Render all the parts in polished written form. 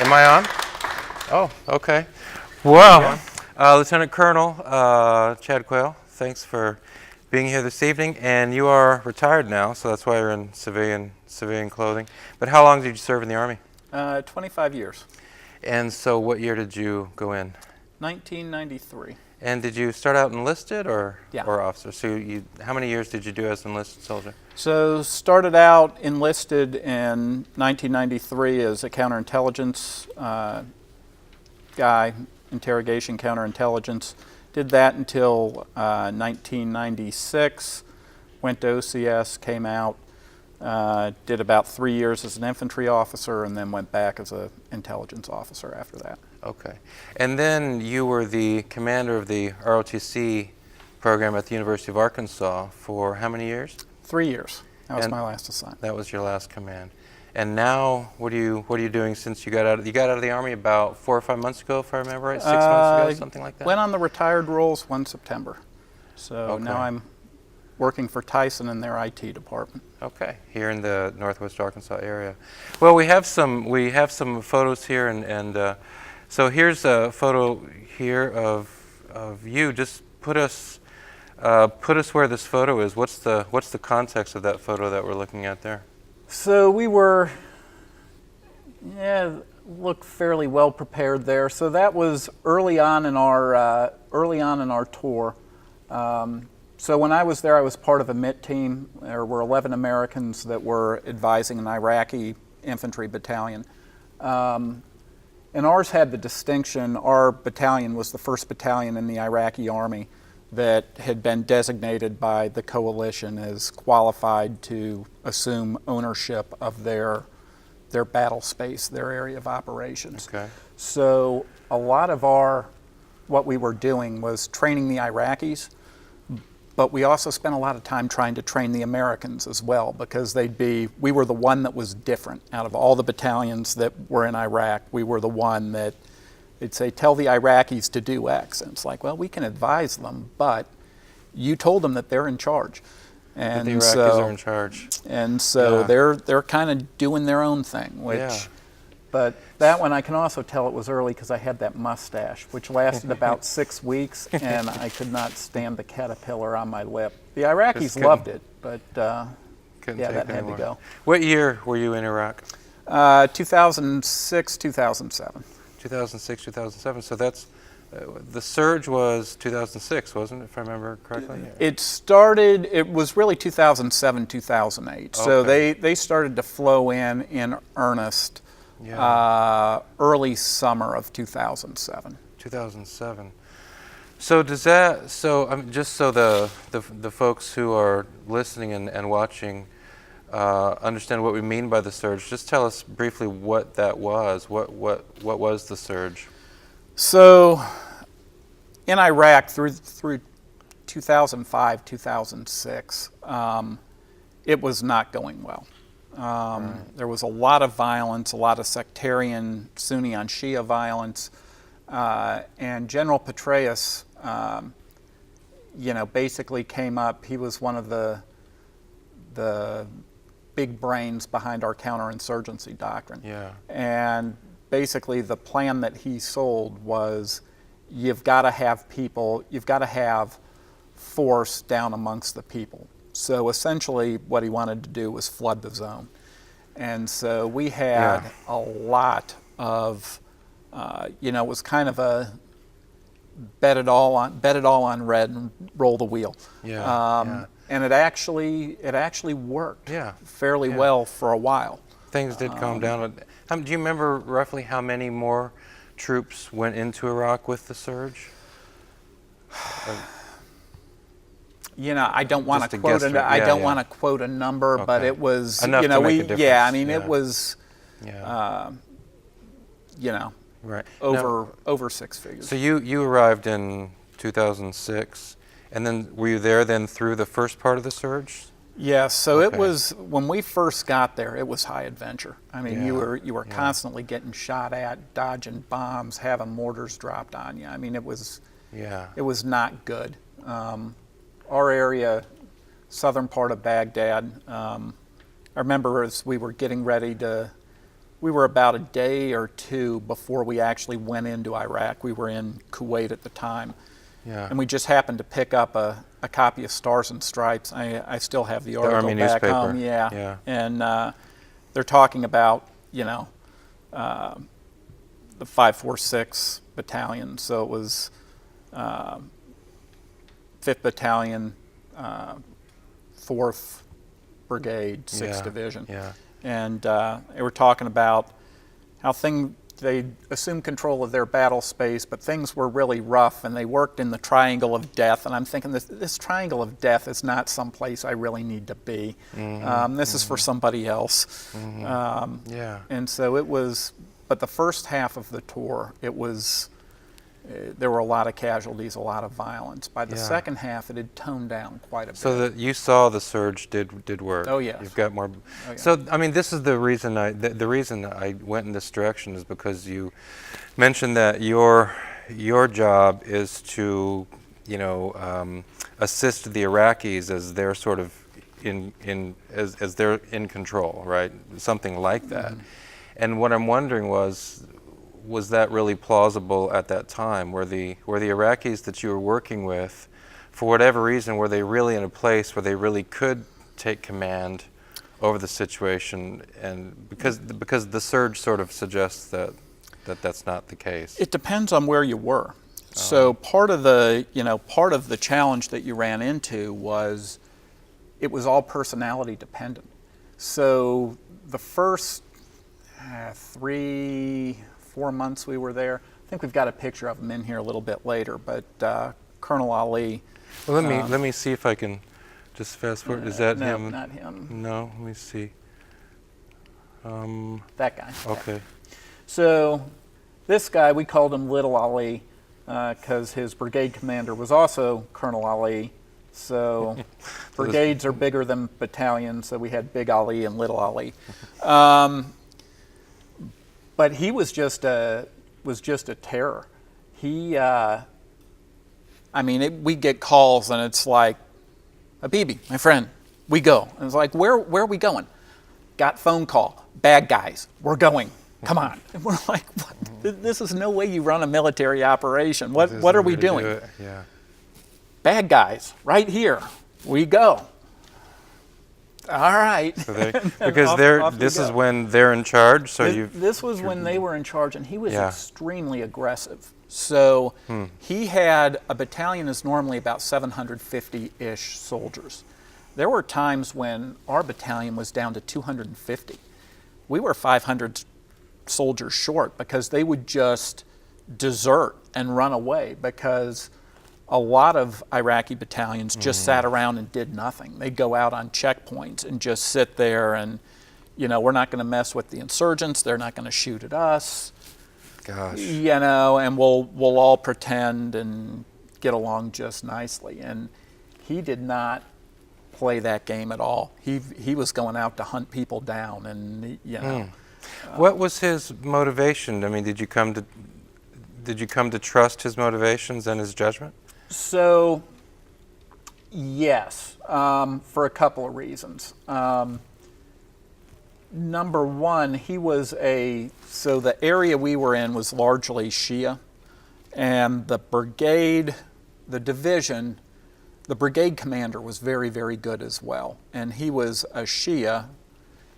Am I on? Oh, okay. Well, Lieutenant Colonel Chad Quayle, thanks for being here this evening. And you are retired now, so that's why you're in civilian clothing. But how long did you serve in the Army? 25 years. And so what year did you go in? 1993. And did you start out enlisted or officer? So how many years did you do as an enlisted soldier? So started out enlisted in 1993 as a counterintelligence guy, interrogation counterintelligence. Did that until 1996. Went to OCS, came out, did about 3 years as an infantry officer, and then went back as an intelligence officer after that. Okay. And then you were the commander of the ROTC program at the University of Arkansas for how many years? 3 years. That was my last assignment. That was your last command. And now, what are you doing since you got out? You got out of the Army about 4 or 5 months ago, if I remember right. 6 months ago, something like that. Went on the retired rolls 1 September. So now I'm working for Tyson in their IT department. Okay, here in the Northwest Arkansas area. Well, we have some photos here, and so here's a photo here of you. Just put us where this photo is. What's the context of that photo that we're looking at there? So we were, looked fairly well prepared there. So that was early on in our tour. So when I was there, I was part of a MIT team. There were 11 Americans that were advising an Iraqi infantry battalion. And ours had the distinction, our battalion was the first battalion in the Iraqi army that had been designated by the coalition as qualified to assume ownership of their battle space, their area of operations. Okay. So a lot of what we were doing was training the Iraqis, but we also spent a lot of time trying to train the Americans as well, because we were the one that was different. Out of all the battalions that were in Iraq, we were the one that they'd say, tell the Iraqis to do X. And it's like, well, we can advise them, but you told them that they're in charge. And the Iraqis are in charge. And so they're kind of doing their own thing, But that one I can also tell it was early because I had that mustache, which lasted about 6 weeks, and I could not stand the caterpillar on my lip. The Iraqis loved it, but that had to go. What year were you in Iraq? 2006, 2007. 2006, 2007. So that's the surge was 2006, wasn't it? If I remember correctly. It was really 2007, 2008. Okay. So they started to flow in earnest. Early summer of 2007. 2007. So does that? So just so the folks who are listening and watching understand what we mean by the surge, just tell us briefly what that was. What was the surge? So in Iraq through 2005, 2006, it was not going well. There was a lot of violence, a lot of sectarian Sunni on Shia violence, and General Petraeus, basically came up. He was one of the big brains behind our counterinsurgency doctrine. Yeah. And basically, the plan that he sold was, you've got to have force down amongst the people. So essentially what he wanted to do was flood the zone. And so we had a lot of, it was kind of a bet it all on red and roll the wheel. And it actually worked fairly well for a while. Things did calm down. Do you remember roughly how many more troops went into Iraq with the surge? I don't want to quote want to quote a number, but it was enough to make a difference. It was right. over 6 figures. So you arrived in 2006, and then were you there then through the first part of the surge? Yeah, so it was, when we first got there, it was high adventure. I mean, you were constantly getting shot at, dodging bombs, having mortars dropped on you. I mean, it was not good. Our area, southern part of Baghdad, I remember as we were getting ready to we were about a day or two before we actually went into Iraq. We were in Kuwait at the time. Yeah. And we just happened to pick up a copy of Stars and Stripes. I still have the article Army back newspaper. home. Yeah. Yeah. And they're talking about, the 546 battalion. So it was 5th Battalion, 4th Brigade, 6th Division. Yeah. And they were talking about how they assumed control of their battle space, but things were really rough, and they worked in the Triangle of Death. And I'm thinking, this Triangle of Death is not someplace I really need to be. This is for somebody else. Yeah. And so it was, but the first half of the tour, it was, there were a lot of casualties, a lot of violence. By the second half, it had toned down quite a bit. So that you saw the surge did work. Oh, yes. You've got more. Oh, yeah. So I mean, this is the reason the reason I went in this direction is because you mentioned that your job is to assist the Iraqis as they're sort of as they're in control, right? Something like that. And what I'm wondering was that really plausible at that time? Were the Iraqis that you were working with, for whatever reason, were they really in a place where they really could take command over the situation? And because the surge sort of suggests that that's not the case. It depends on where you were. So part of the challenge that you ran into was it was all personality dependent. So the first 3-4 months we were there, I think we've got a picture of him in here a little bit later, but Colonel Ali. Well, let me see if I can just fast forward. Is that no, him? Not him. No, let me see. That guy. Okay. Yeah. So this guy, we called him Little Ali because his brigade commander was also Colonel Ali. So brigades are bigger than battalions, so we had Big Ali and Little Ali. But he was just a terror. He, we get calls and it's like, Habibi, my friend, we go. And it's like, where are we going? Got phone call, bad guys, we're going, come on. And we're like, what? This is no way you run a military operation. What are we doing? Do yeah. Bad guys, right here, we go. All right. So because this is when they're in charge. So this was when they were in charge, and he was extremely aggressive. So he had a battalion is normally about 750-ish soldiers. There were times when our battalion was down to 250. We were 500 soldiers short because they would just desert and run away because a lot of Iraqi battalions just sat around and did nothing. They'd go out on checkpoints and just sit there and, we're not going to mess with the insurgents. They're not going to shoot at us. Gosh. And we'll all pretend and get along just nicely. And he did not play that game at all. He was going out to hunt people down and, What was his motivation? I mean, did you come to trust his motivations and his judgment? So, yes, for a couple of reasons. Number one, so the area we were in was largely Shia, and the brigade commander was very, very good as well. And he was a Shia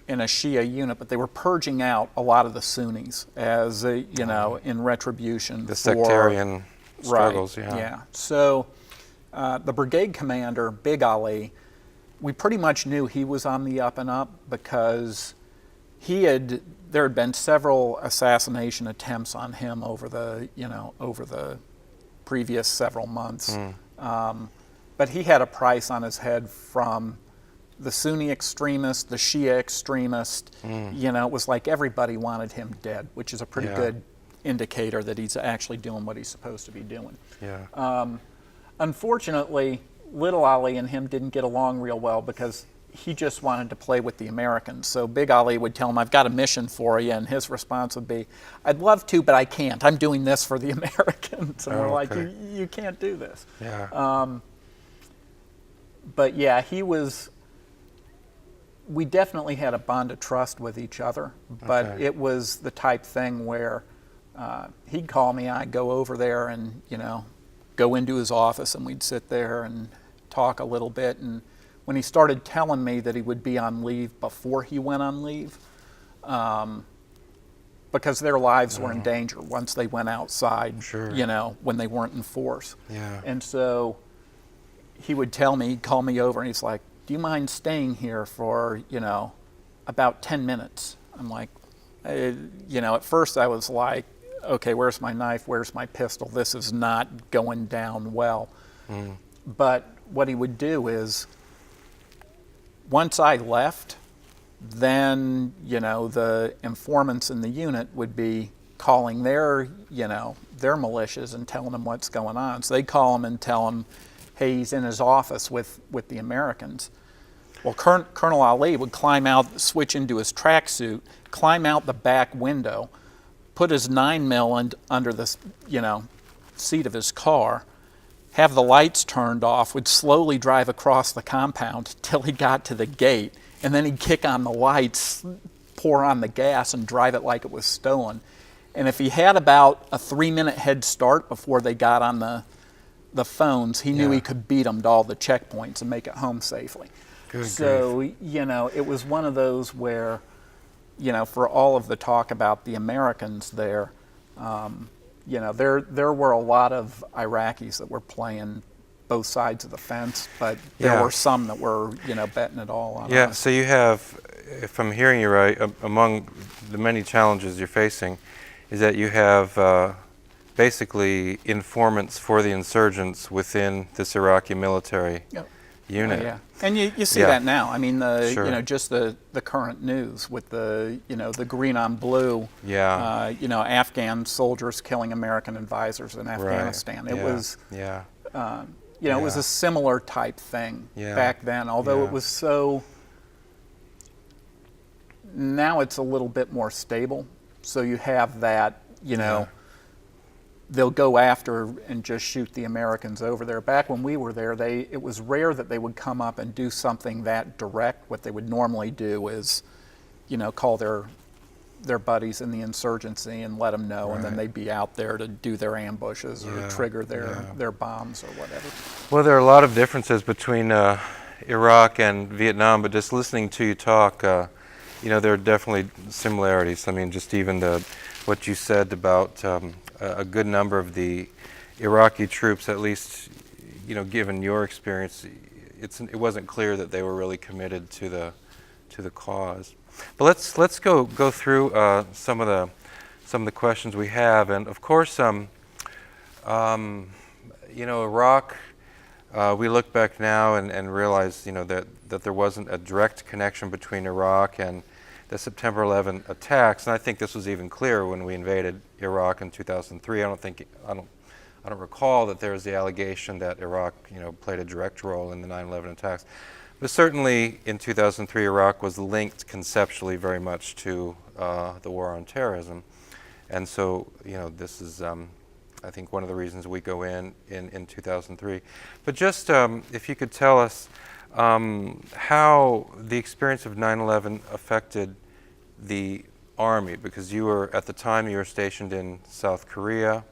in a Shia unit, but they were purging out a lot of the Sunnis as, in retribution. The sectarian struggles, right. Yeah. So the brigade commander, Big Ali, we pretty much knew he was on the up and up because there had been several assassination attempts on him over the previous several months. But he had a price on his head from the Sunni extremist, the Shia extremist. It was like everybody wanted him dead, which is a pretty good indicator that he's actually doing what he's supposed to be doing. Yeah. Unfortunately, Little Ali and him didn't get along real well because he just wanted to play with the Americans. So Big Ali would tell him, I've got a mission for you, and his response would be, I'd love to, but I can't. I'm doing this for the Americans. And we're like, you can't do this. Yeah. But yeah, he was we definitely had a bond of trust with each other, but Okay. it was the type thing where he'd call me, I'd go over there and, go into his office, and we'd sit there and talk a little bit. And when he started telling me that he would be on leave before he went on leave, because their lives were in danger once they went outside, Sure. when they weren't in force. Yeah. And so he would tell me, he'd call me over, and he's like, do you mind staying here for, about 10 minutes? I'm like, at first I was like, okay, where's my knife? Where's my pistol? This is not going down well. But what he would do is, once I left, then, the informants in the unit would be calling their militias and telling them what's going on. So they'd call him and tell him, hey, he's in his office with the Americans. Well, Colonel Ali would climb out, switch into his tracksuit, climb out the back window, put his 9mm under the, seat of his car, have the lights turned off, would slowly drive across the compound till he got to the gate, and then he'd kick on the lights, pour on the gas, and drive it like it was stolen. And if he had about a 3-minute head start before they got on the phones, he knew he could beat them to all the checkpoints and make it home safely. Good So, grief. it was one of those where, for all of the talk about the Americans there, there were a lot of Iraqis that were playing both sides of the fence, but there were some that were, betting it all on us. So you have, if I'm hearing you right, among the many challenges you're facing, is that you have basically informants for the insurgents within this Iraqi military unit. Yeah. And you see that now. I mean, just the current news with the green on blue, Afghan soldiers killing American advisors in Afghanistan. It was, it was a similar type thing back then, although it was so, now it's a little bit more stable. So you have that, they'll go after and just shoot the Americans over there. Back when we were there, it was rare that they would come up and do something that direct. What they would normally do is, call their buddies in the insurgency and let them know, and then they'd be out there to do their ambushes or trigger their bombs or whatever. Well, there are a lot of differences between Iraq and Vietnam, but just listening to you talk, there are definitely similarities. I mean, just even what you said about a good number of the Iraqi troops, at least, given your experience, it wasn't clear that they were really committed to the cause. But let's go through some of the questions we have, and of course, Iraq. We look back now and realize, that there wasn't a direct connection between Iraq and the September 11 attacks, and I think this was even clearer when we invaded Iraq in 2003. I don't recall that there was the allegation that Iraq, played a direct role in the 9/11 attacks. But certainly in 2003, Iraq was linked conceptually very much to the war on terrorism, and so this is, I think, one of the reasons we go in 2003. But just if you could tell us how the experience of 9/11 affected the Army, because at the time you were stationed in South Korea,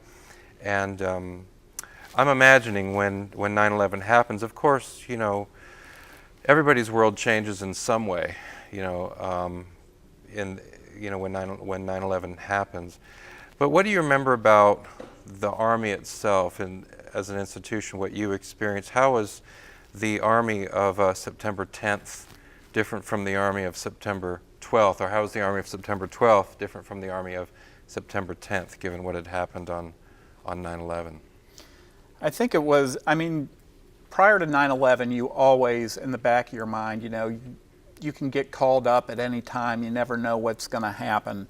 and I'm imagining when 9/11 happens, of course, everybody's world changes in some way, when 9/11 happens. But what do you remember about the Army itself and as an institution, what you experienced? How was the Army of September 10th different from the Army of September 12th, or how was the Army of September 12th different from the Army of September 10th, given what had happened on 9/11? I think it was, prior to 9/11, you always, in the back of your mind, you can get called up at any time. You never know what's going to happen.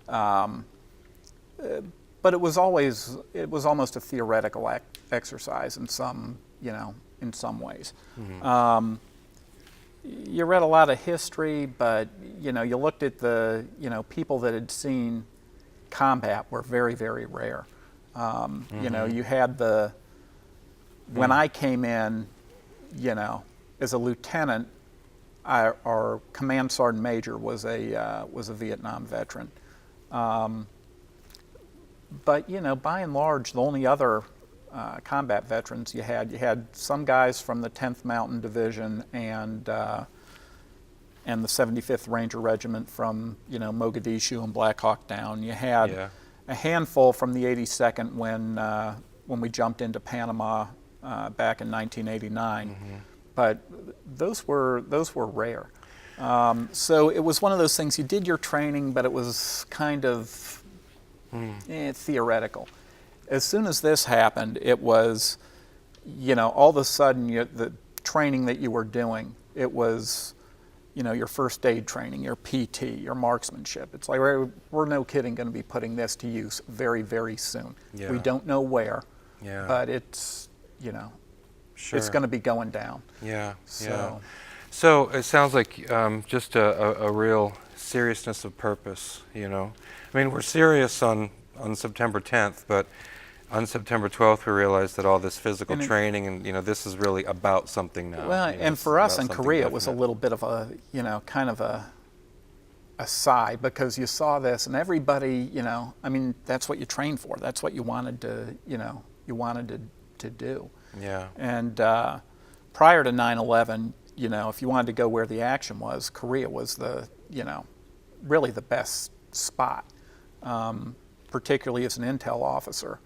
But it was almost a theoretical exercise in some ways. Mm-hmm. You read a lot of history, but you looked at the people that had seen combat were very, very rare. You had when I came in, as a lieutenant, our command sergeant major was a Vietnam veteran. But by and large, the only other combat veterans you had some guys from the 10th Mountain Division and the 75th Ranger Regiment from Mogadishu and Black Hawk Down. You had a handful from the 82nd when we jumped into Panama back in 1989, mm-hmm. but those were rare. So it was one of those things. You did your training, but it was kind of theoretical. As soon as this happened, it was, all of a sudden the training that you were doing, it was, your first aid training, your PT, your marksmanship. It's like we're no kidding going to be putting this to use very, very soon. Yeah. We don't know where, but it's, sure. It's going to be going down. Yeah, So it sounds like just a real seriousness of purpose, I mean, we're serious on September 10th, but on September 12th we realized that all this physical training and, this is really about something now. Well, and for us in Korea, it was a little bit of a, kind of a sigh, because you saw this and everybody, I mean, that's what you trained for. That's what you wanted to, to do. Yeah. And prior to 9/11, if you wanted to go where the action was, Korea was the, really the best spot, particularly as an intel officer.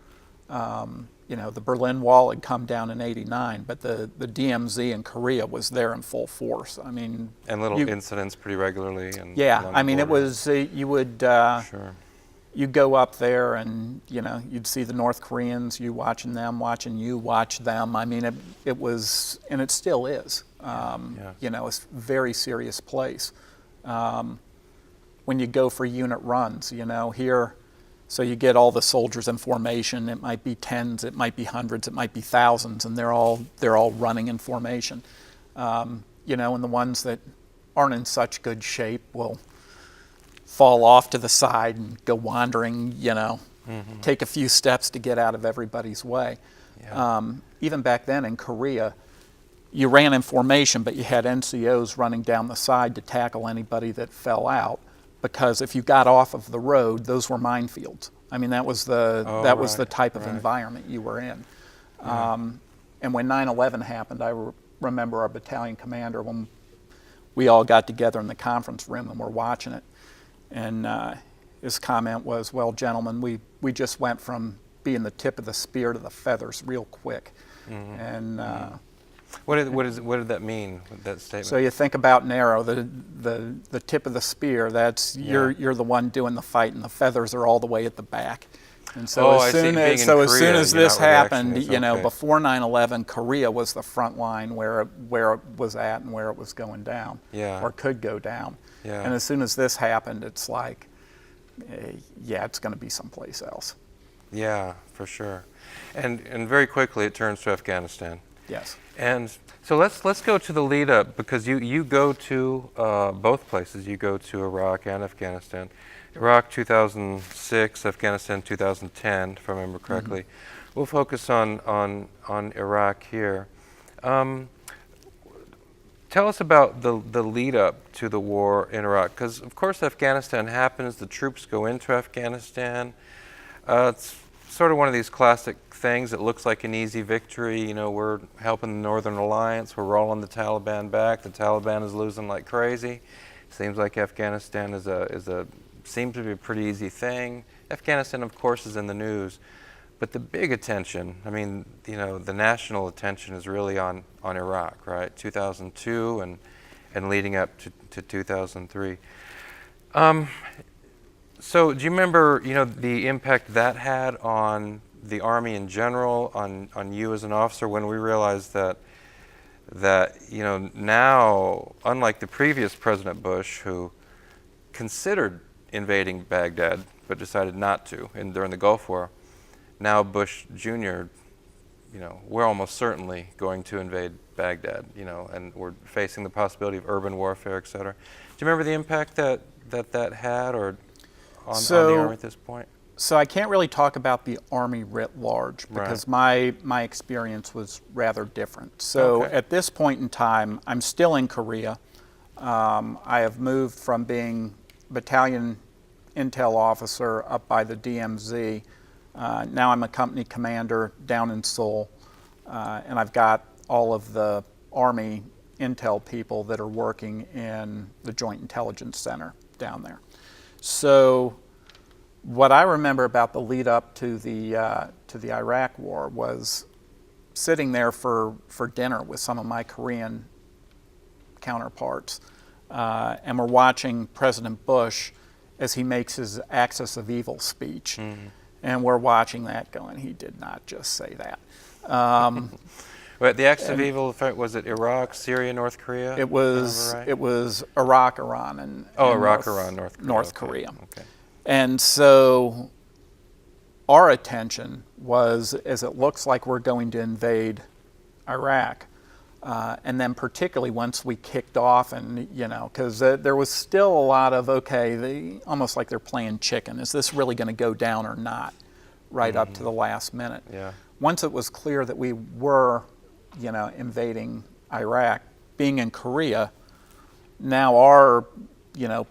The Berlin Wall had come down in '89, but the DMZ in Korea was there in full force. I mean, and little incidents pretty regularly. And I mean, it was you would sure. You'd go up there and you'd see the North Koreans, you watching them, watching you watch them. I mean, it was, and it still is. A very serious place. When you go for unit runs, here. So you get all the soldiers in formation. It might be tens, it might be hundreds, it might be thousands, and they're all running in formation. And the ones that aren't in such good shape will fall off to the side and go wandering. Mm-hmm. Take a few steps to get out of everybody's way. Yeah. Even back then in Korea, you ran in formation, but you had NCOs running down the side to tackle anybody that fell out. Because if you got off of the road, those were minefields. I mean, that was the type of environment you were in. Yeah. And when 9/11 happened, I remember our battalion commander, when we all got together in the conference room and we're watching it, and his comment was, "Well, gentlemen, we just went from being the tip of the spear to the feathers real quick." Mm-hmm. And what did that mean, that statement? So you think about an arrow, the tip of the spear, that's you're the one doing the fight, and the feathers are all the way at the back. And so as soon as this happened, before 9/11, Korea was the front line where it was at and where it was going down, or could go down. Yeah. And as soon as this happened, it's like, it's going to be someplace else. Yeah, for sure. And very quickly it turns to Afghanistan. Yes. And so let's go to the lead up, because you go to both places. You go to Iraq and Afghanistan. Iraq 2006, Afghanistan 2010, if I remember correctly. Mm-hmm. We'll focus on Iraq here. Tell us about the lead up to the war in Iraq, because of course Afghanistan happens. The troops go into Afghanistan. It's sort of one of these classic things. It looks like an easy victory. We're helping the Northern Alliance. We're rolling the Taliban back. The Taliban is losing like crazy. Seems like Afghanistan seems to be a pretty easy thing. Afghanistan, of course, is in the news, but the big attention, I mean, the national attention is really on Iraq, right? 2002 and leading up to 2003. So do you remember, the impact that had on the Army in general, on you as an officer, when we realized that now, unlike the previous President Bush, who considered invading Baghdad but decided not to during the Gulf War, now Bush Jr., we're almost certainly going to invade Baghdad, and we're facing the possibility of urban warfare, et cetera. Do you remember the impact that had on the Army at this point? So I can't really talk about the Army writ large, because my experience was rather different. So at this point in time, I'm still in Korea. I have moved from being battalion intel officer up by the DMZ. Now I'm a company commander down in Seoul, and I've got all of the Army intel people that are working in the Joint Intelligence Center down there. So what I remember about the lead up to the Iraq War was sitting there for dinner with some of my Korean counterparts, and we're watching President Bush as he makes his Axis of Evil speech. Mm-hmm. And we're watching that going, he did not just say that. Right, the Axis of Evil, was it Iraq, Syria, North Korea? It was Iraq, Iran, and Iraq, Iran, North Korea. North Korea. Okay. And so our attention was, as it looks like we're going to invade Iraq, and then particularly once we kicked off, and because there was still a lot of almost like they're playing chicken. Is this really going to go down or not? Right up to the last minute. Yeah. Once it was clear that we were, invading Iraq, being in Korea, now our,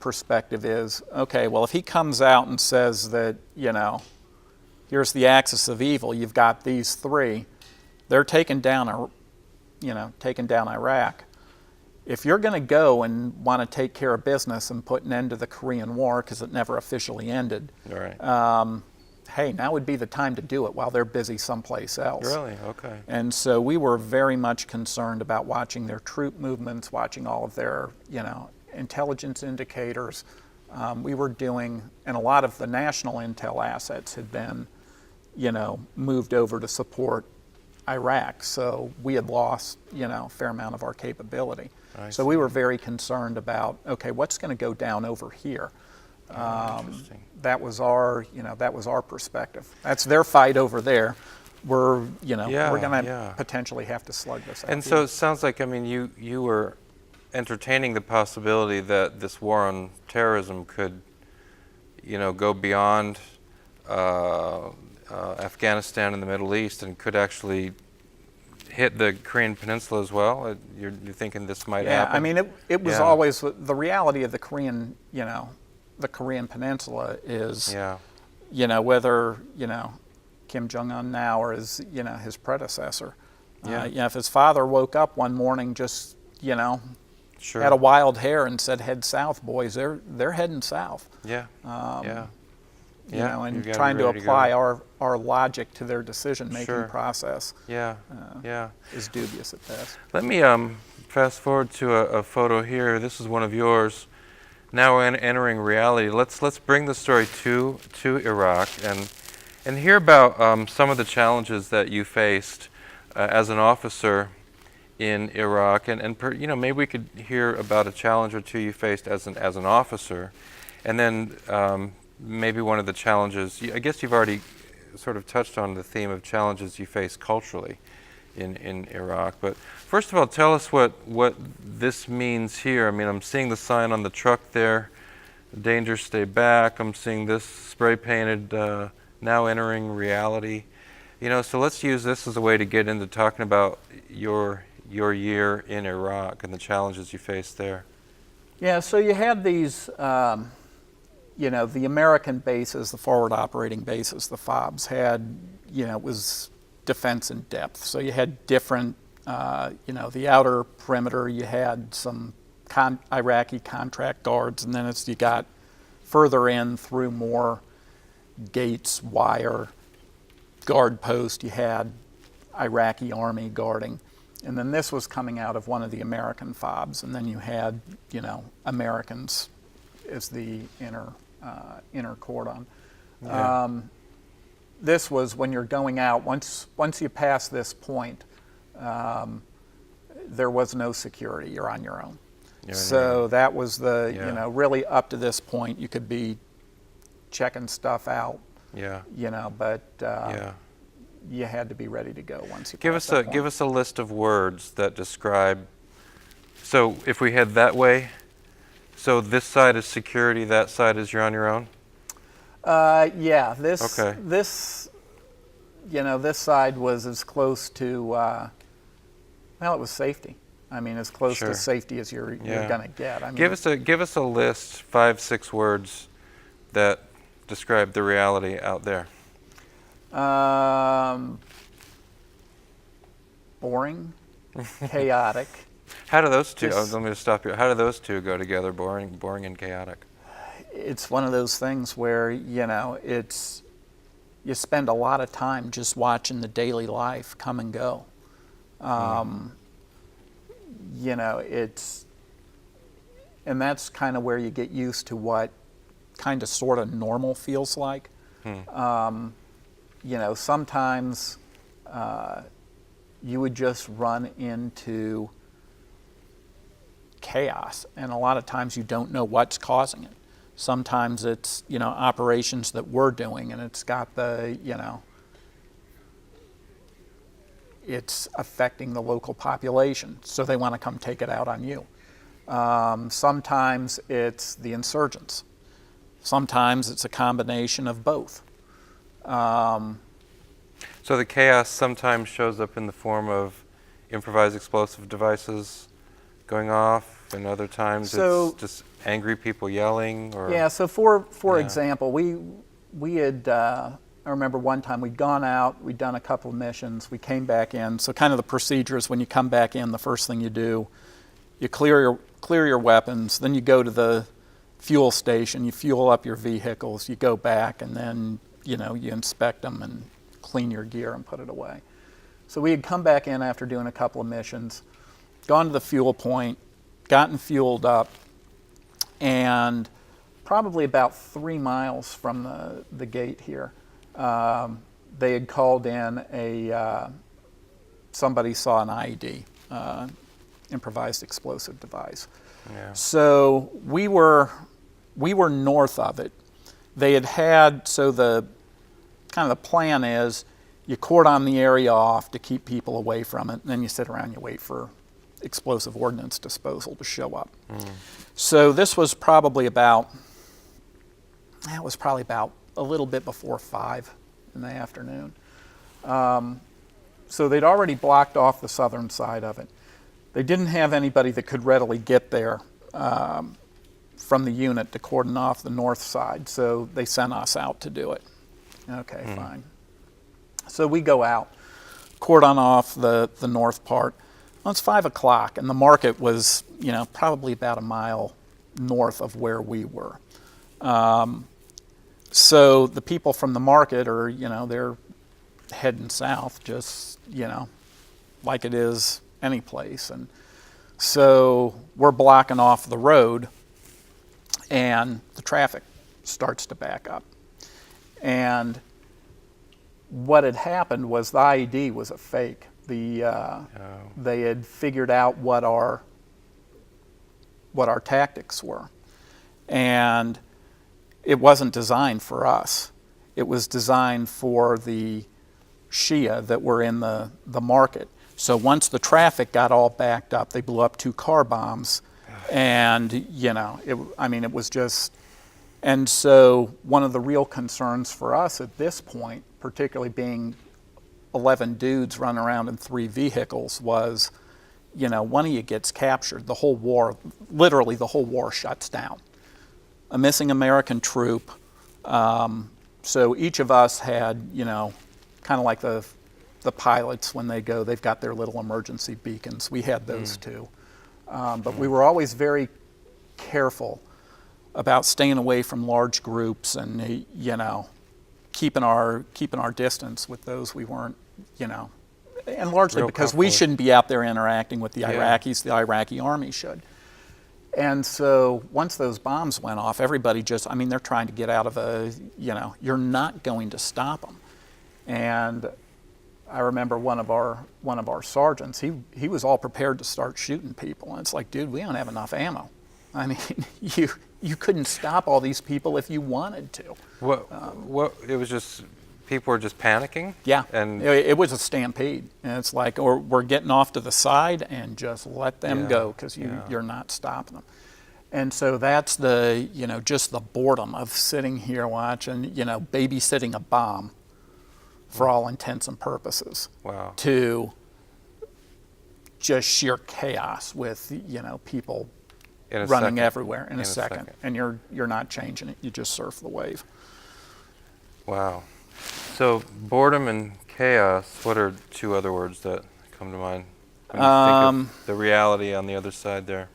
perspective is, okay, well, if he comes out and says that, here's the axis of evil, you've got these three, they're taking down Iraq. If you're going to go and want to take care of business and put an end to the Korean War, because it never officially ended, right. Hey, now would be the time to do it while they're busy someplace else. Really? Okay. And so we were very much concerned about watching their troop movements, watching all of their, intelligence indicators. We were doing, and a lot of the national intel assets had been, moved over to support Iraq. So we had lost, a fair amount of our capability. So we were very concerned about, okay, what's going to go down over here? That was our perspective. That's their fight over there. We're, we're going to potentially have to slug this out. And so it sounds like, you were entertaining the possibility that this war on terrorism could, go beyond Afghanistan and the Middle East and could actually hit the Korean Peninsula as well. You're thinking this might happen? Yeah, it was always the reality of the Korean, the Korean Peninsula is, whether, Kim Jong-un now or his predecessor. If his father woke up one morning just, had a wild hair and said, head south, boys, they're heading south. And trying to apply our logic to their decision-making process is dubious at best. Let me fast forward to a photo here. This is one of yours. Now we're entering reality. Let's bring the story to Iraq and hear about some of the challenges that you faced as an officer in Iraq, and maybe we could hear about a challenge or two you faced as an officer, and then maybe one of the challenges. I guess you've already sort of touched on the theme of challenges you face culturally in Iraq. But first of all, tell us what this means here. I'm seeing the sign on the truck there, "Danger, stay back." I'm seeing this spray painted, "Now entering reality." So let's use this as a way to get into talking about your year in Iraq and the challenges you faced there. Yeah, so you had these, the American bases, the forward operating bases, the FOBs had, it was defense in depth. So you had different, the outer perimeter, you had some Iraqi contract guards, and then as you got further in through more gates, wire, guard post, you had Iraqi army guarding. And then this was coming out of one of the American FOBs, and then you had, Americans as the inner cordon. Yeah. This was when you're going out, once you pass this point, there was no security. You're on your own. So that was the, really up to this point, you could be checking stuff out. But you had to be ready to go once you give us a list of words that describe. So if we head that way, so this side is security, that side is you're on your own. This side was as close to, it was safety. I mean, as close Sure. to safety as you're going to get. I mean, Give us a list, 5, 6 words that describe the reality out there. Boring, chaotic. How do those two? Just- Let me just stop you. How do those two go together? Boring and chaotic. It's one of those things where, you spend a lot of time just watching the daily life come and go. And that's kind of where you get used to what kind of sort of normal feels like. Sometimes you would just run into chaos, and a lot of times you don't know what's causing it. Sometimes it's, operations that we're doing, and it's got it's affecting the local population, so they want to come take it out on you. Sometimes it's the insurgents. Sometimes it's a combination of both. So the chaos sometimes shows up in the form of improvised explosive devices going off, and other times So- it's just angry people yelling. Or Yeah, so for Yeah. example, we had, I remember one time we'd gone out, we'd done a couple of missions, we came back in. So kind of the procedure is when you come back in, the first thing you do, you clear your weapons, then you go to the fuel station, you fuel up your vehicles, you go back, and then, you inspect them and clean your gear and put it away. So we had come back in after doing a couple of missions, gone to the fuel point, gotten fueled up, and probably about 3 miles from the gate here, they had called in somebody saw an IED, improvised explosive device. Yeah. So we were north of it. They had so the kind of the plan is you cordon the area off to keep people away from it, and then you sit around and you wait for explosive ordnance disposal to show up. So this was probably about a little bit before 5 in the afternoon. So they'd already blocked off the southern side of it. They didn't have anybody that could readily get there from the unit to cordon off the north side, so they sent us out to do it. Okay, fine. So we go out, cordon off the north part. Well, it's 5 o'clock, and the market was, probably about a mile north of where we were. So the people from the market are, they're heading south, just, like it is any place. And so we're blocking off the road, and the traffic starts to back up. And what had happened was the IED was a fake. They had figured out what our tactics were, and it wasn't designed for us. It was designed for the Shia that were in the market. So once the traffic got all backed up, they blew up 2 car bombs, and it was just. And so one of the real concerns for us at this point, particularly being 11 dudes running around in 3 vehicles, was, one of you gets captured, the whole war, literally the whole war shuts down. A missing American troop. So each of us had, kind of like the pilots when they go, they've got their little emergency beacons. We had those too. But we were always very careful about staying away from large groups and, keeping our distance with those we weren't, and largely Real because we comfortable. shouldn't be out there interacting with the Yeah. Iraqis, the Iraqi army should. And so once those bombs went off, everybody they're trying to get out of you're not going to stop them. And I remember one of our sergeants, he was all prepared to start shooting people. And it's like, dude, we don't have enough ammo. I mean, you couldn't stop all these people if you wanted to. What? It was just people were just panicking. Yeah, And it was a stampede. And it's like, or we're getting off to the side and just let them Yeah, go because you're not stopping them. And so that's just the boredom of sitting here watching, babysitting a bomb for all intents and purposes. Wow. To just sheer chaos with, people In a running second. everywhere in a second. second. And you're not changing it. You just surf the wave. Wow. So boredom and chaos, what are two other words that come to mind when you think of the reality on the other side there?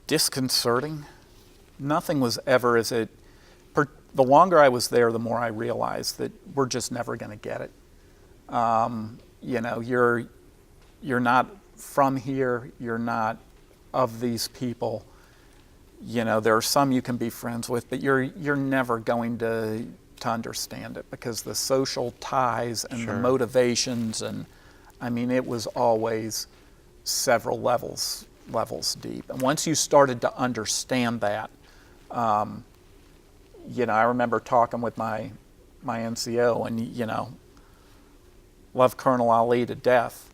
Disconcerting. Nothing was ever as it. The longer I was there, the more I realized that we're just never going to get it. You're not from here. You're not of these people. There are some you can be friends with, but you're never going to understand it, because the social ties and Sure. the motivations, and I mean, it was always several levels deep. And once you started to understand that, I remember talking with my NCO, and love Colonel Ali to death,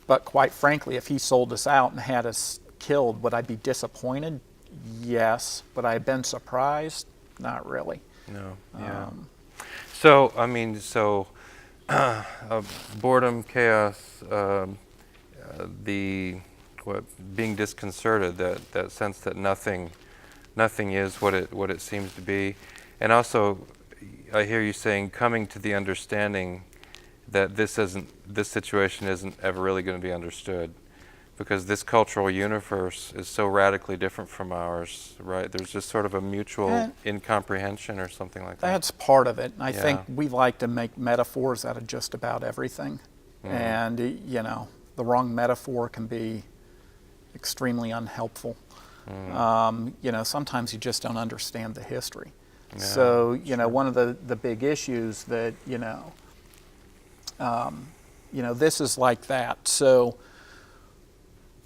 but quite frankly, if he sold us out and had us killed, would I be disappointed? Yes. Would I have been surprised? Not really. No. Yeah. So I mean, boredom, chaos, being disconcerted, that sense that nothing is what it seems to be, and also I hear you saying coming to the understanding that this situation isn't ever really going to be understood, because this cultural universe is so radically different from ours, right? There's just sort of a mutual incomprehension or something like that. That's part of it. I think Yeah. we like to make metaphors out of just about everything. And, the wrong metaphor can be extremely unhelpful. Sometimes you just don't understand the history. Yeah, So, one of the big issues that, this is like that. So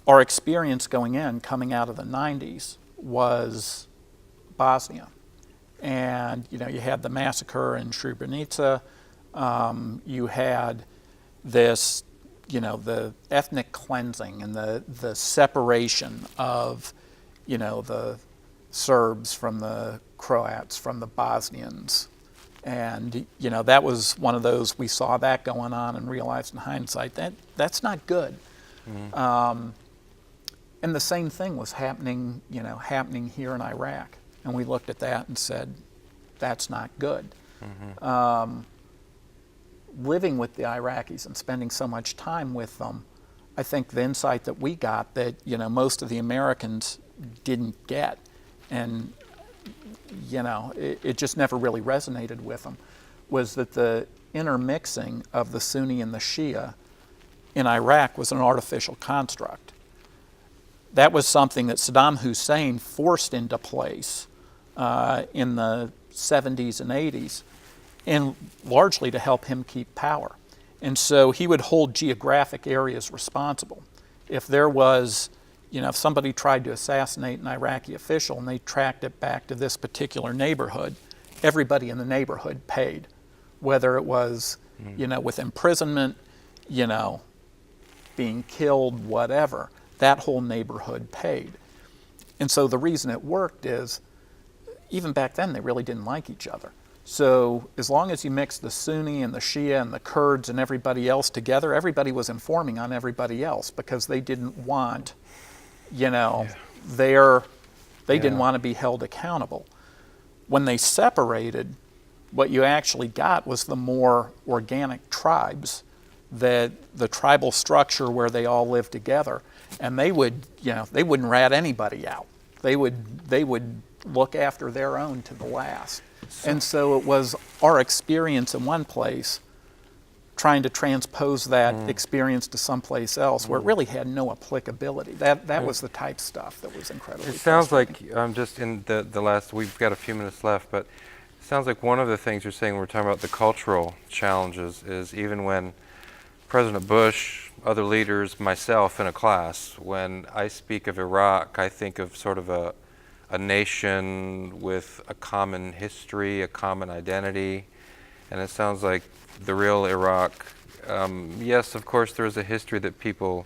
our experience coming out of the 90s was Bosnia. And, you had the massacre in Srebrenica. You had this, the ethnic cleansing and the separation of, the Serbs from the Croats, from the Bosnians. And, that was one of those, we saw that going on and realized in hindsight that's not good. And the same thing was happening here in Iraq. And we looked at that and said, that's not good. Living with the Iraqis and spending so much time with them, I think the insight that we got that, most of the Americans didn't get, and, it just never really resonated with them, was that the intermixing of the Sunni and the Shia in Iraq was an artificial construct. That was something that Saddam Hussein forced into place in the 70s and 80s, and largely to help him keep power. And so he would hold geographic areas responsible. If there was, if somebody tried to assassinate an Iraqi official and they tracked it back to this particular neighborhood, everybody in the neighborhood paid, whether it was, with imprisonment, being killed, whatever. That whole neighborhood paid. And so the reason it worked is, even back then, they really didn't like each other. So as long as you mixed the Sunni and the Shia and the Kurds and everybody else together, everybody was informing on everybody else, because they didn't want, they didn't want to be held accountable. When they separated, what you actually got was the more organic tribes, that the tribal structure where they all lived together, and they would, they wouldn't rat anybody out. They would look after their own to the last. And so it was our experience in one place trying to transpose that experience to someplace else where it really had no applicability. That was the type stuff that was incredibly It sounds like, frustrating. just in the last, we've got a few minutes left, but it sounds like one of the things you're saying when we're talking about the cultural challenges is even when President Bush, other leaders, myself in a class, when I speak of Iraq, I think of sort of a nation with a common history, a common identity, and it sounds like the real Iraq, yes, of course there's a history that people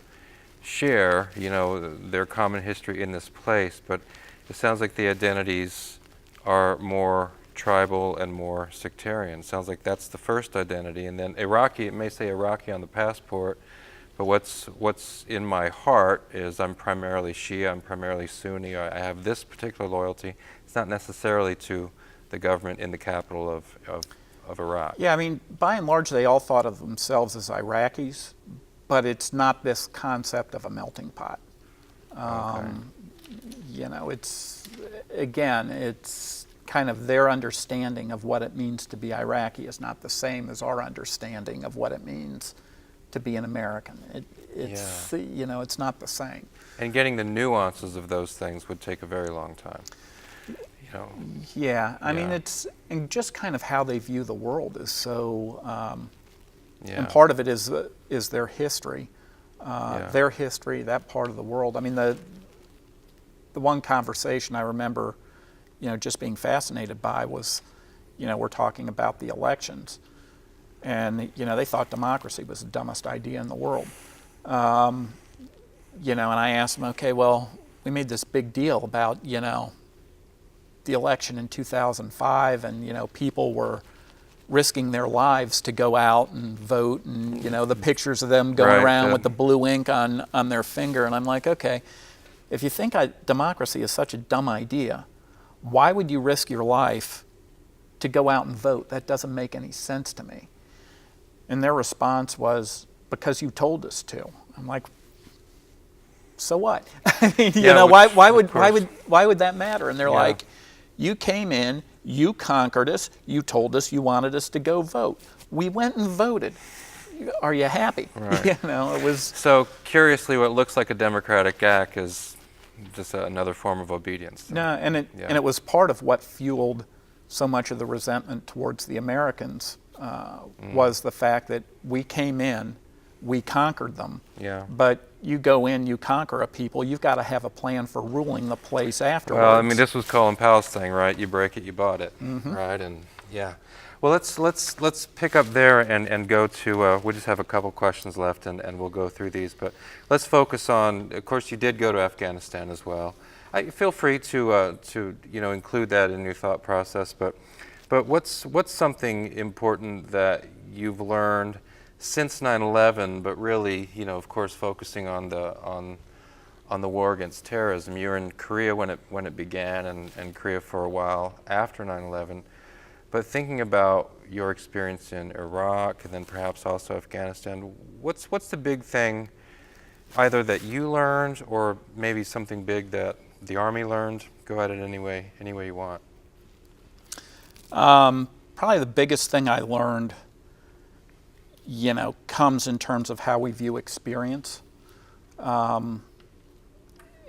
share, their common history in this place, but it sounds like the identities are more tribal and more sectarian. Sounds like that's the first identity. And then Iraqi, it may say Iraqi on the passport, but what's in my heart is I'm primarily Shia, I'm primarily Sunni, I have this particular loyalty. It's not necessarily to the government in the capital of Iraq. Yeah, I mean, by and large, they all thought of themselves as Iraqis, but it's not this concept of a melting pot. You know, it's kind of their understanding of what it means to be Iraqi is not the same as our understanding of what it means to be an American. You know, it's not the same. And getting the nuances of those things would take a very long time. You know. Yeah, I mean, it's and just kind of how they view the world is so. And part of it is their history, that part of the world. I mean, the one conversation I remember, you know, just being fascinated by was, you know, we're talking about the elections, and you know, they thought democracy was the dumbest idea in the world. You know, and I asked them, okay, well, we made this big deal about, you know, the election in 2005, and you know, people were risking their lives to go out and vote, and you know, the pictures of them going around with the blue ink on their finger, and I'm like, okay, if you think democracy is such a dumb idea, why would you risk your life to go out and vote? That doesn't make any sense to me. And their response was, because you told us to. I'm like, so what? I mean, you know, why would that matter? And they're like, you came in, you conquered us, you told us you wanted us to go vote. We went and voted. Are you happy? Right. You know, it was. So curiously, what looks like a democratic act is just another form of obedience. No, and it was part of what fueled so much of the resentment towards the Americans was the fact that we came in, we conquered them. Yeah. But you go in, you conquer a people, you've got to have a plan for ruling the place afterwards. Well, I mean, this was Colin Powell's thing, right? You break it, you bought it, right? And yeah. Well, let's pick up there and go to. We just have a couple questions left, and we'll go through these. But let's focus on. Of course, you did go to Afghanistan as well. Feel free to you know, include that in your thought process. But what's something important that you've learned since 9/11? But really, you know, of course, focusing on the war against terrorism. You were in Korea when it began, and Korea for a while after 9/11. But thinking about your experience in Iraq and then perhaps also Afghanistan, what's the big thing, either that you learned or maybe something big that the Army learned? Go at it any way you want. Probably the biggest thing I learned, you know, comes in terms of how we view experience. And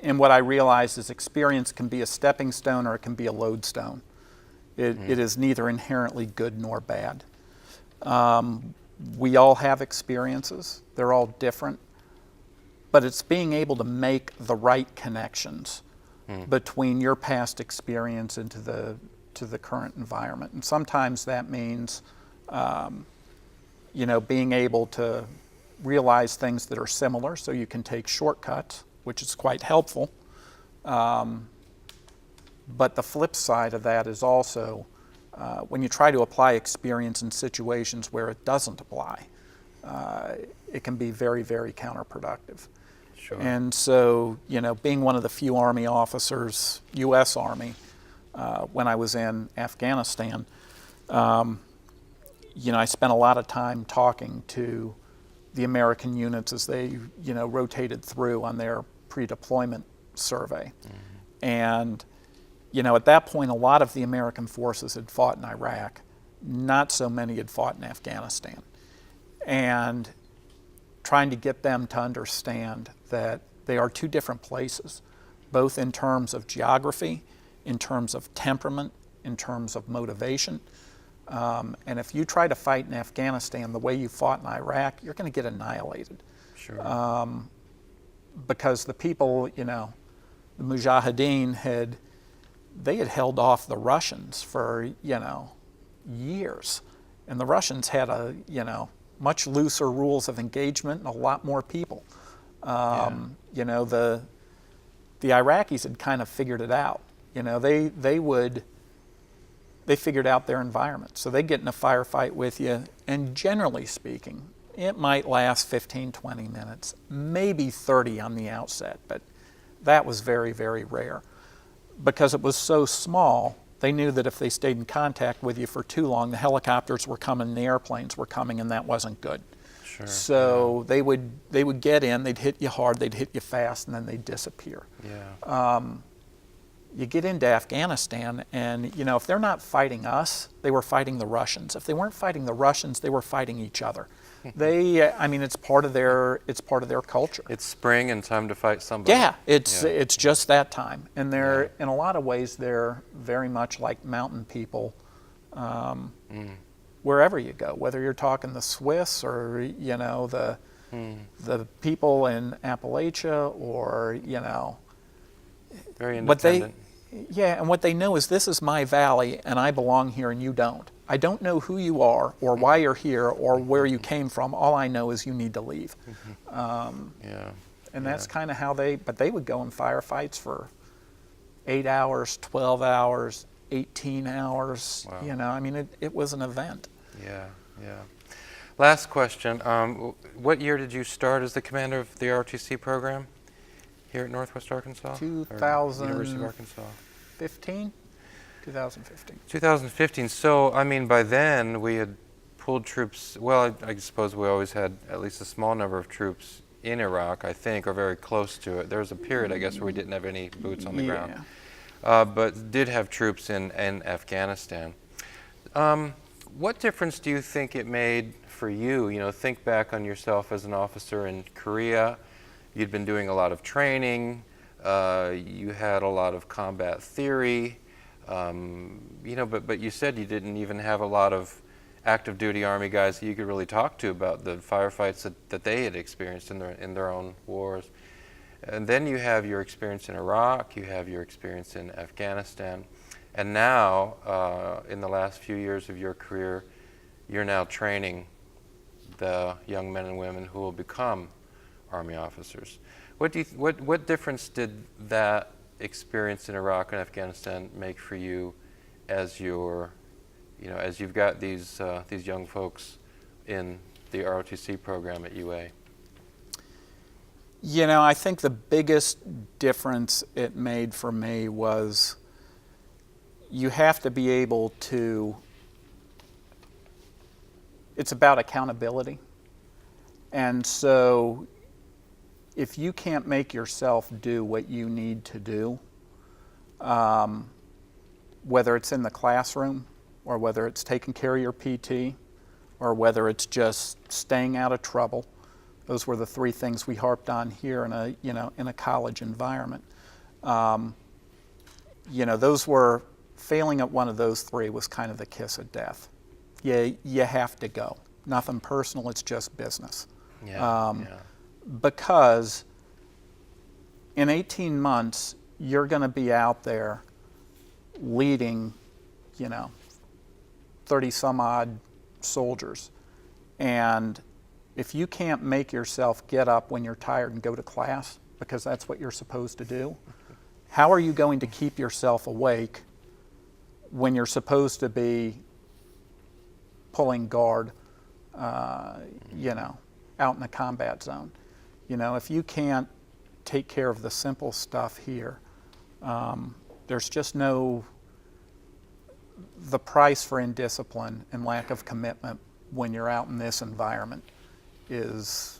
what I realized is experience can be a stepping stone or it can be a lodestone. It is neither inherently good nor bad. We all have experiences. They're all different. But it's being able to make the right connections between your past experience into the current environment. And sometimes that means, you know, being able to realize things that are similar so you can take shortcuts, which is quite helpful. But the flip side of that is also when you try to apply experience in situations where it doesn't apply, it can be very, very counterproductive. Sure. And so, you know, being one of the few Army officers, U.S. Army, when I was in Afghanistan, you know, I spent a lot of time talking to the American units as they, you know, rotated through on their pre-deployment survey. And you know, at that point, a lot of the American forces had fought in Iraq. Not so many had fought in Afghanistan. And trying to get them to understand that they are two different places, both in terms of geography, in terms of temperament, in terms of motivation. And if you try to fight in Afghanistan the way you fought in Iraq, you're going to get annihilated. Sure. Because the people, you know, the Mujahideen had held off the Russians for, you know, years. And the Russians had you know, much looser rules of engagement and a lot more people. You know, the Iraqis had kind of figured it out. You know, they they figured out their environment. So they get in a firefight with you, and generally speaking, it might last 15, 20 minutes, maybe 30 on the outset, but that was very, very rare. Because it was so small, they knew that if they stayed in contact with you for too long, the helicopters were coming, the airplanes were coming, and that wasn't good. Sure. So they would get in, they'd hit you hard, they'd hit you fast, and then they'd disappear. Yeah. You get into Afghanistan, and you know, if they're not fighting us, they were fighting the Russians. If they weren't fighting the Russians, they were fighting each other. I mean, it's part of their culture. It's spring and time to fight somebody. Yeah, it's just that time, and they're in a lot of ways they're very much like mountain people. Wherever you go, whether you're talking the Swiss or you know the people in Appalachia, or you know, very independent. And what they know is this is my valley and I belong here and you don't. I don't know who you are or why you're here or where you came from. All I know is you need to leave. And that's kind of how they would go in firefights for 8 hours, 12 hours, 18 hours. Wow. You know, I mean, it was an event. Yeah. Last question. What year did you start as the commander of the ROTC program here at Northwest Arkansas? 2000. University of Arkansas. 2015. 2015. So, I mean, by then we had pulled troops. Well, I suppose we always had at least a small number of troops in Iraq, I think, or very close to it. There was a period, I guess, where we didn't have any boots on the ground, but did have troops in Afghanistan. What difference do you think it made for you? You know, think back on yourself as an officer in Korea. You'd been doing a lot of training. You had a lot of combat theory. You know, but you said you didn't even have a lot of active duty Army guys that you could really talk to about the firefights that they had experienced in their own wars. And then you have your experience in Iraq, you have your experience in Afghanistan, and now, in the last few years of your career, you're now training the young men and women who will become Army officers. What difference did that experience in Iraq and Afghanistan make for you as as you've got these young folks in the ROTC program at UA? You know, I think the biggest difference it made for me was you have to be able to, it's about accountability. And so if you can't make yourself do what you need to do, whether it's in the classroom or whether it's taking care of your PT or whether it's just staying out of trouble, those were the three things we harped on here in a college environment. Those were, failing at one of those three was kind of the kiss of death. You have to go. Nothing personal, it's just business. Because in 18 months, you're going to be out there leading, 30 some odd soldiers. And if you can't make yourself get up when you're tired and go to class, because that's what you're supposed to do, how are you going to keep yourself awake when you're supposed to be pulling guard, out in the combat zone? If you can't take care of the simple stuff here, there's just the price for indiscipline and lack of commitment when you're out in this environment is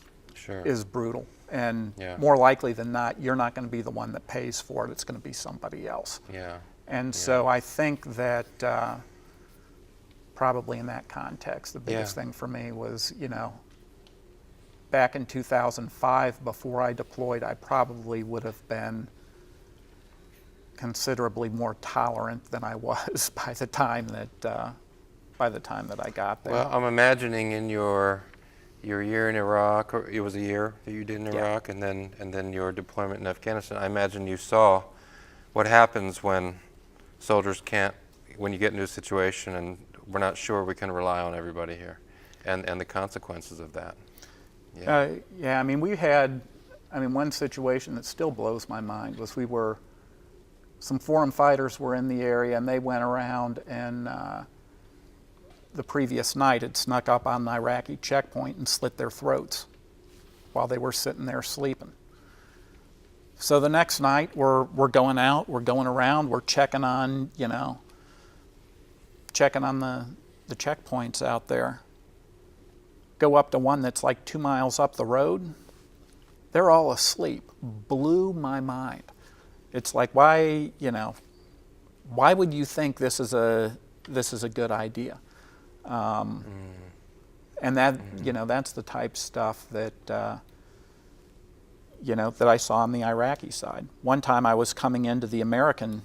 brutal. And more likely than not, you're not going to be the one that pays for it. It's going to be somebody else. So I think that probably in that context, the biggest thing for me was, back in 2005, before I deployed, I probably would have been considerably more tolerant than I was by the time that I got there. Well, I'm imagining in your year in Iraq, or it was a year that you did in Iraq, and then your deployment in Afghanistan. I imagine you saw what happens when soldiers when you get into a situation and we're not sure we can rely on everybody here, and the consequences of that. One situation that still blows my mind was we were some foreign fighters were in the area, and they went around and the previous night had snuck up on the Iraqi checkpoint and slit their throats while they were sitting there sleeping. So the next night we're going out, we're going around, we're checking on, checking on the checkpoints out there. Go up to one that's like 2 miles up the road. They're all asleep. Blew my mind. It's like, why would you think this is a good idea? And that, that's the type of stuff that, that I saw on the Iraqi side. One time I was coming into the American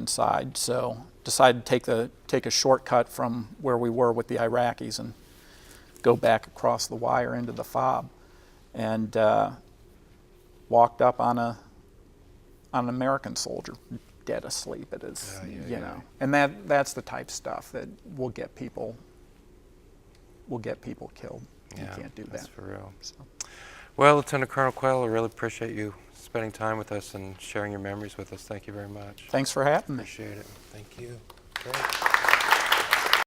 side, so decided to take a shortcut from where we were with the Iraqis and go back across the wire into the fob, and walked up on an American soldier, dead asleep. It is, and that's the type of stuff that will get people killed. You can't do that. That's for real. So. Well, Lieutenant Colonel Quayle, I really appreciate you spending time with us and sharing your memories with us. Thank you very much. Thanks for having me. Appreciate it. Thank you. Great.